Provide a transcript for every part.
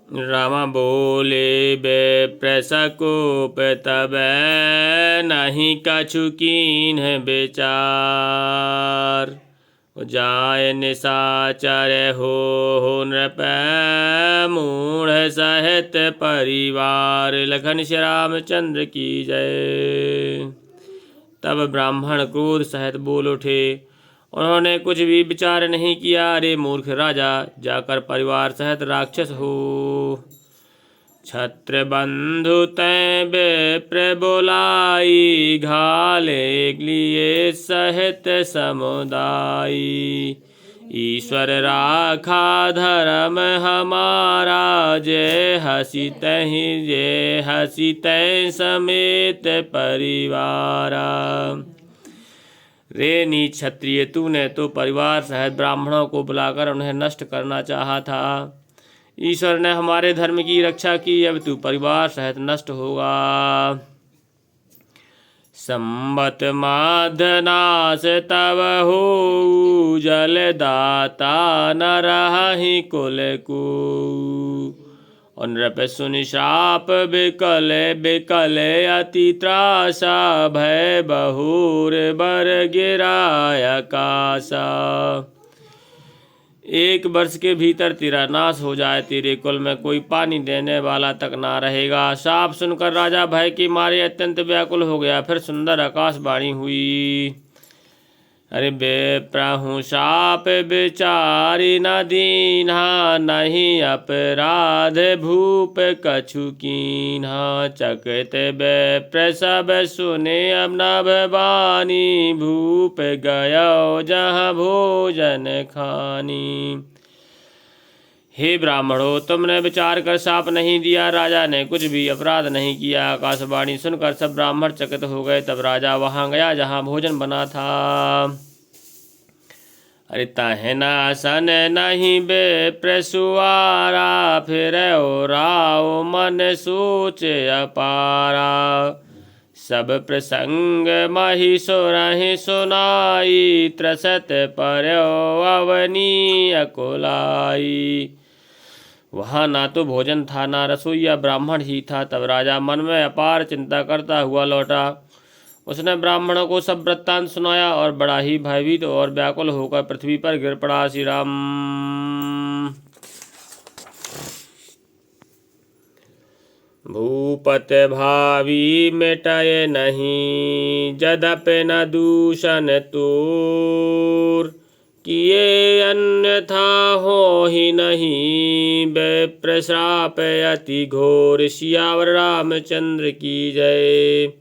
राम बोले बेप्रसकोप तब नहीं कछु कीन्ह विचार। जाय निशाचर हो नृप मूढ़ सहित परिवार। लखन श्री रामचंद्र की जय। तब ब्राह्मण क्रोध सहित बोल उठे। उन्होंने कुछ भी विचार नहीं किया। अरे मूर्ख राजा, जाकर परिवार सहित राक्षस हो। छत्र बंधु तै विप्र बोलाई। घाले लिए सहित समुदायी। ईश्वर राखा धर्म हमारा। जय हसी तै समेत परिवारा। रे नीच क्षत्रिय, तूने तो परिवार सहित ब्राह्मणों को बुलाकर उन्हें नष्ट करना चाहा था। ईश्वर ने हमारे धर्म की रक्षा की, अब तू परिवार सहित नष्ट होगा। संबत माधनास तब हो। जलदाता न रहि कुल को। नृप सुनि श्राप बिकल बिकल अति त्रासा। भय बहुर बर गिराय आकाशा। 1 वर्ष के भीतर तेरा नाश हो जाए। तेरे कुल में कोई पानी देने वाला तक ना रहेगा। शाप सुनकर राजा भय के मारे अत्यंत व्याकुल हो गया। फिर सुंदर आकाशवाणी हुई। अरे बेप्रहु शाप विचारी न दीन्हा। नहीं अपराध भूप कछु कीन्हा। चकित बेप्र सब सुने अब नभ बानी। भूप गयो जहाँ भोजन खानी। हे ब्राह्मणों, तुमने विचार कर शाप नहीं दिया। राजा ने कुछ भी अपराध नहीं किया। आकाशवाणी सुनकर सब ब्राह्मण चकित हो गए। तब राजा वहां गया जहां भोजन बना था। अरे ताहे नासन नहीं बेप्र सुआरा। फिर राव मन सोच अपारा। सब प्रसंग महिषुर सुनाई। त्रसत पर्यो अवनी अकुलाई। वहाँ ना तो भोजन था, ना रसोईया ब्राह्मण ही था। तब राजा मन में अपार चिंता करता हुआ लौटा। उसने ब्राह्मणों को सब वृत्तांत सुनाया और बड़ा ही भयभीत और व्याकुल होकर पृथ्वी पर गिर पड़ा। श्री राम। भूपत भावी मिटाए नहीं। जदपि न दूषण तूर। किए अन्यथा हो ही नहीं। विप्र श्राप अति घोर। सियावर रामचंद्र की जय।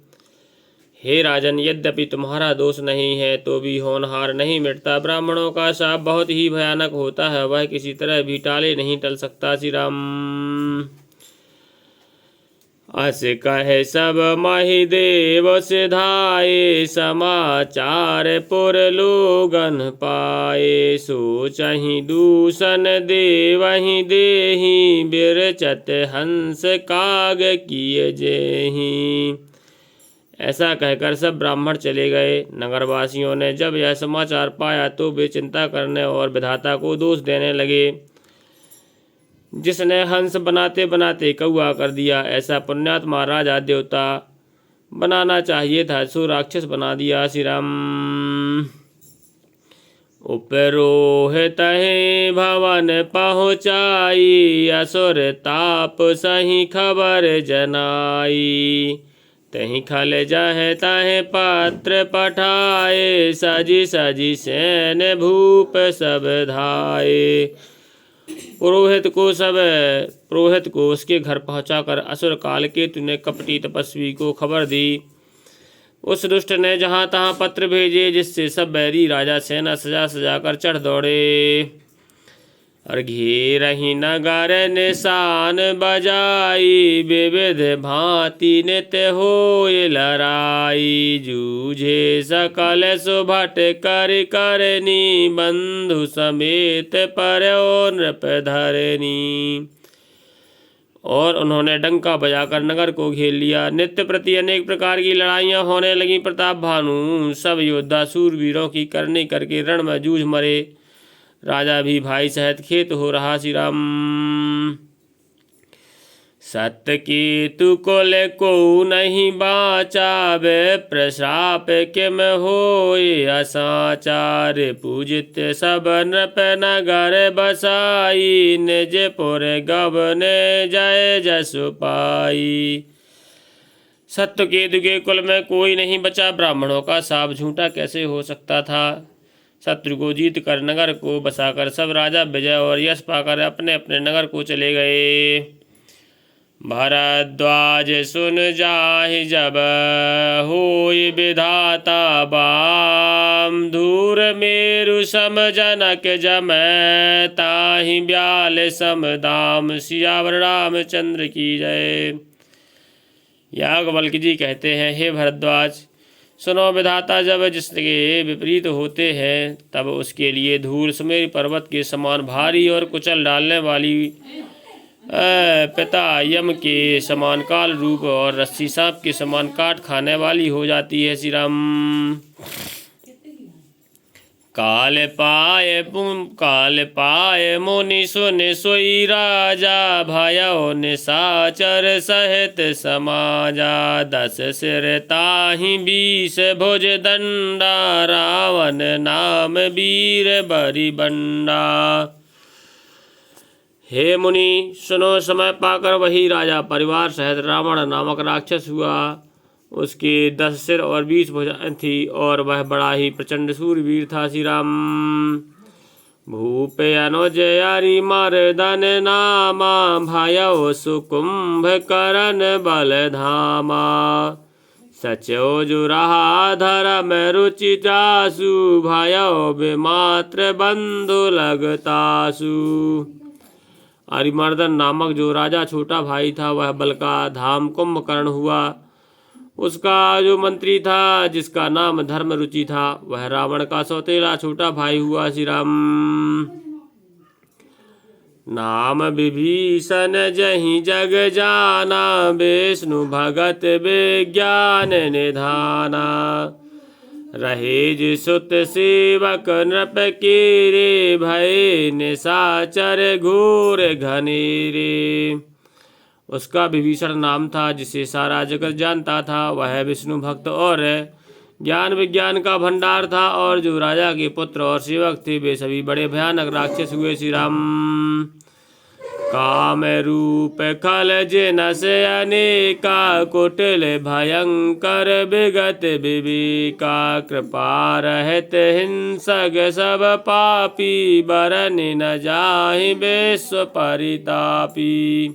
हे राजन, यद्यपि तुम्हारा दोष नहीं है तो भी होनहार नहीं मिटता। ब्राह्मणों का शाप बहुत ही भयानक होता है। वह किसी तरह भी टाले नहीं टल सकता। श्री राम। अस कहे सब महिदेव सिधाए। समाचार पुर लोगन पाए। सोचहि दूषण देवहि देहि। बिरचत हंस काग किए जेहि। ऐसा कहकर सब ब्राह्मण चले गए। नगरवासियों ने जब यह समाचार पाया तो वे चिंता करने और विधाता को दोष देने लगे। जिसने हंस बनाते बनाते कौआ कर दिया, ऐसा पुण्यात्मा राजा देवता बनाना चाहिए था, सो राक्षस बना दिया। श्री राम। उपरोहित भवन पहुँचाई। असुर ताप सही खबर जनाई। तही खल जाहे ताहे पत्र पठाए। सजी सजी सैन भूप सब धाये। पुरोहित को उसके घर पहुंचाकर असुर काल केतु ने कपटी तपस्वी को खबर दी। उस दुष्ट ने जहां तहां पत्र भेजे, जिससे सब बैरी राजा सेना सजा सजा कर चढ़ दौड़े और घेरहि नगर निशान बजाई। विविध भांति नित्य होय लड़ाई। जूझे सकल सुभट कर करनी। बंधु समेत पर्यो नृप धरनी। और उन्होंने डंका बजाकर नगर को घेर लिया। नित्य प्रति अनेक प्रकार की लड़ाइयाँ होने लगी। प्रताप भानु सब योद्धा सूरवीरों की करनी करके रण में जूझ मरे। राजा भी भाई सहित खेत हो रहा। श्री राम। सत्यकेतु कुल को नहीं बाचा, विप्र श्राप किम होय असाचार। पूजित सब नृप नगर बसाई, निज पुर गवने जय जसु पाई। सत्यकेतु के कुल में कोई नहीं बचा, ब्राह्मणों का शाप झूठा कैसे हो सकता था। शत्रु को जीत कर नगर को बसाकर सब राजा विजय और यश पाकर अपने अपने नगर को चले गए। भरद्वाज सुन जाहि जब होय विधाता बाम, धूर मेरु सम जनक जमै, ताहि ब्याल सम दाम। सियावर रामचंद्र की जय। याज्ञवल्क्य जी कहते हैं, हे भरद्वाज सुनो, विधाता जब जिसके विपरीत होते हैं तब उसके लिए धूल सुमेरु पर्वत के समान भारी और कुचल डालने वाली, पिता यम के समान काल रूप और रस्सी सांप के समान काट खाने वाली हो जाती है। श्री राम। काल पाए मुनि सुन सोई राजा, भयो निशाचर सहित समाजा। 10 सिर ताहि 20 भुज दंडा, रावण नाम वीर बरी बंडा। हे मुनि सुनो, समय पाकर वही राजा परिवार सहित रावण नामक राक्षस हुआ। उसके 10 सिर और 20 भुजाएं थी और वह बड़ा ही प्रचंड शूरवीर था। श्री राम। भूप अनुज यारी मर्दन नामा, भयो सुकुंभ करण बल धामा। सचो जुरहा धर्म रुचि जासु, भयो विमात्र बंधु लगतासु। अरिमर्दन नामक जो राजा छोटा भाई था वह बल का धाम कुंभकर्ण हुआ। उसका जो मंत्री था जिसका नाम धर्म रुचि था वह रावण का सौतेला छोटा भाई हुआ। श्री राम। नाम विभीषण जहि जग जाना, विष्णु भगत विज्ञान निधाना। रहेज सुत सेवक नृप केरे, भय निशाचर घोर घनेरे। उसका विभीषण नाम था जिसे सारा जगत जानता था। वह विष्णु भक्त और ज्ञान विज्ञान का भंडार था। और जो राजा के पुत्र और सेवक थे वे सभी बड़े भयानक राक्षस हुए। श्री राम। काम रूप खल जिन से अनेका, कुटिल भयंकर विगत विवेका। कृपा रहित हिंसक सब पापी, बरन न जाहि विश्व परितापी।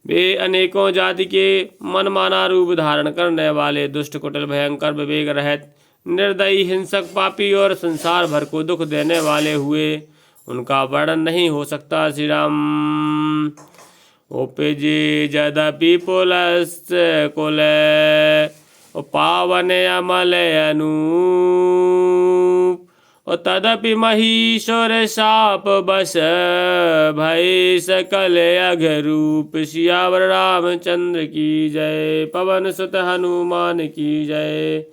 वे अनेकों जाति के मनमाना रूप धारण करने वाले, दुष्ट कुटिल भयंकर विवेक रहित निर्दयी हिंसक पापी और संसार भर को दुख देने वाले हुए। उनका वर्णन नहीं हो सकता। श्री राम। उपजे यद्यपि पुलस्त्य कुल, पावन अमल अनूप। तदपि महीश्वर शाप बस, भय सकल अघरूप। सियावर रामचंद्र की जय। पवन सुत हनुमान की जय।